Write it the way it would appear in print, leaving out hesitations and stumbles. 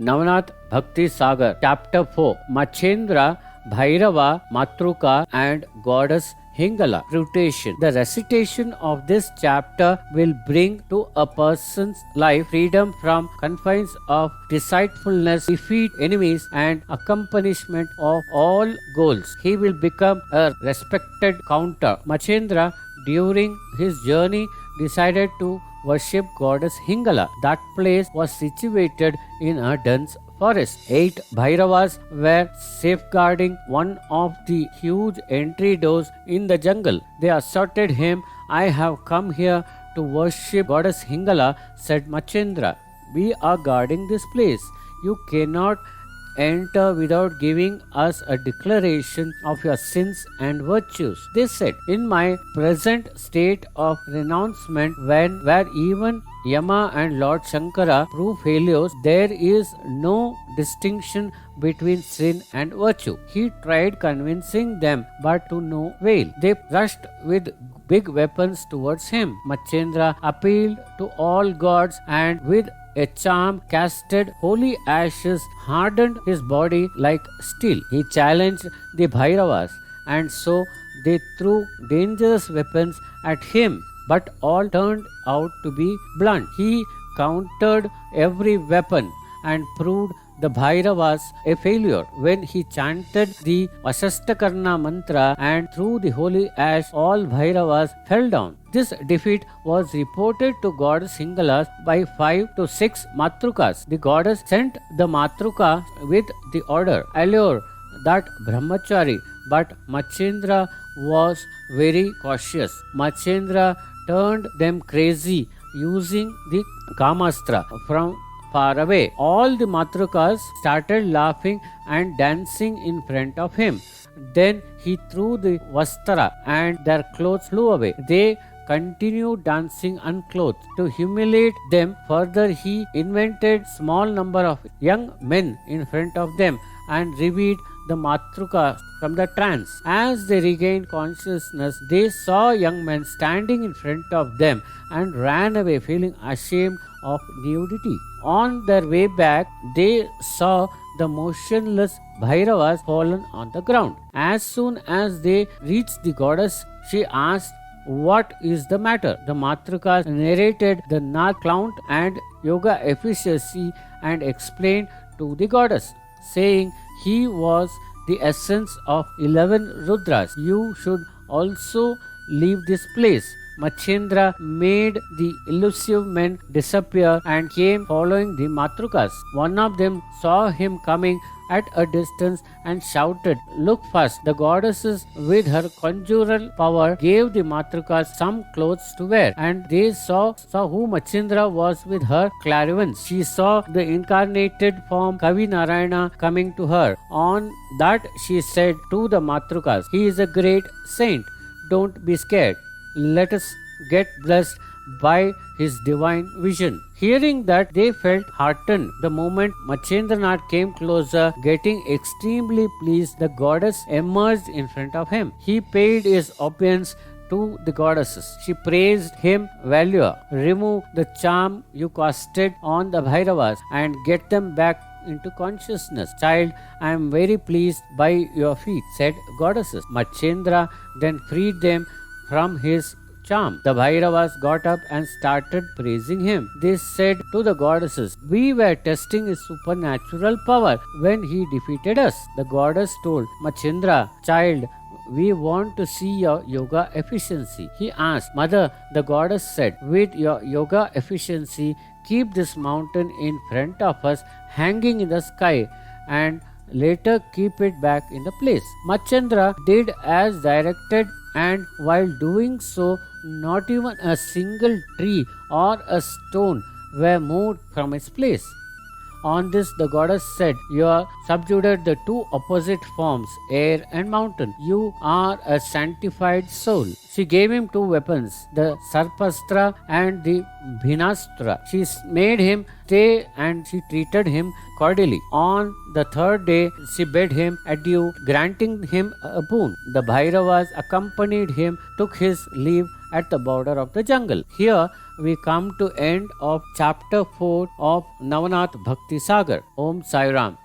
Navanath Bhakti Sagar, Chapter 4, Machendra, Bhairava, Matruka and Goddess Hingala. Quotation. The recitation of this chapter will bring to a person's life freedom from confines of deceitfulness, defeat enemies, and accomplishment of all goals. He will become a respected counter. Machendra, during his journey, decided to worship goddess Hingala. That place was situated in a dense forest. 8 Bhairavas were safeguarding one of the huge entry doors in the jungle. They assaulted him. I have come here to worship goddess Hingala, said Machendra. We are guarding this place. You cannot enter without giving us a declaration of your sins and virtues. They said, in my present state of renouncement, where even Yama and Lord Shankara prove failures, there is no distinction between sin and virtue. He tried convincing them, but to no avail. They rushed with big weapons towards him. Machendra appealed to all gods and with a charm casted holy ashes hardened his body like steel. He challenged the Bhairavas, and so they threw dangerous weapons at him, but all turned out to be blunt. He countered every weapon and proved the Bhairavas a failure. When he chanted the Vasashtakarna mantra and threw the holy ash, all Bhairavas fell down. This defeat was reported to goddess Hingala by 5 to 6 Matrukas. The goddess sent the Matruka with the order, allure that Brahmachari, but Machendra was very cautious. Machendra turned them crazy using the Kamastra from far away. All the Matrukas started laughing and dancing in front of him. Then he threw the Vastara and their clothes flew away. They continued dancing unclothed. To humiliate them further, he invented small number of young men in front of them and revived the Matruka from the trance. As they regained consciousness, they saw young men standing in front of them and ran away feeling ashamed of nudity. On their way back, they saw the motionless Bhairavas fallen on the ground. As soon as they reached the goddess, she asked, what is the matter? The Matrukas narrated the Nath count and yoga efficiency and explained to the goddess, saying he was the essence of 11 Rudras. You should also leave this place. Machendra made the elusive men disappear and came following the Matrukas. One of them saw him coming at a distance and shouted, look fast. The goddesses with her conjural power gave the Matrukas some clothes to wear, and they saw who Machendra was with her clairvoyance. She saw the incarnated form Kavi Narayana coming to her. On that she said to the Matrukas, he is a great saint. Don't be scared. Let us get blessed by his divine vision. Hearing that, they felt heartened. The moment Machendranath came closer, getting extremely pleased, the goddess emerged in front of him. He paid his obeisance to the goddesses. She praised him, value, remove the charm you casted on the Bhairavas and get them back into consciousness. Child, I am very pleased by your feat, said goddesses. Machendra then freed them from his charm. The Bhairavas got up and started praising him. They said to the goddesses, we were testing his supernatural power when he defeated us. The goddess told Machendra, child, we want to see your yoga efficiency. He asked, Mother, the goddess said, with your yoga efficiency, keep this mountain in front of us hanging in the sky and later keep it back in the place. Machendra did as directed, and while doing so, not even a single tree or a stone were moved from its place. On this, the goddess said, you have subdued the two opposite forms, air and mountain. You are a sanctified soul. She gave him 2 weapons, the Sarpastra and the Bhinastra. She made him stay and she treated him cordially. On the third day, she bade him adieu, granting him a boon. The Bhairavas accompanied him, took his leave at the border of the jungle. Here we come to end of chapter 4 of Navanath Bhakti Sagar. Om Sai Ram.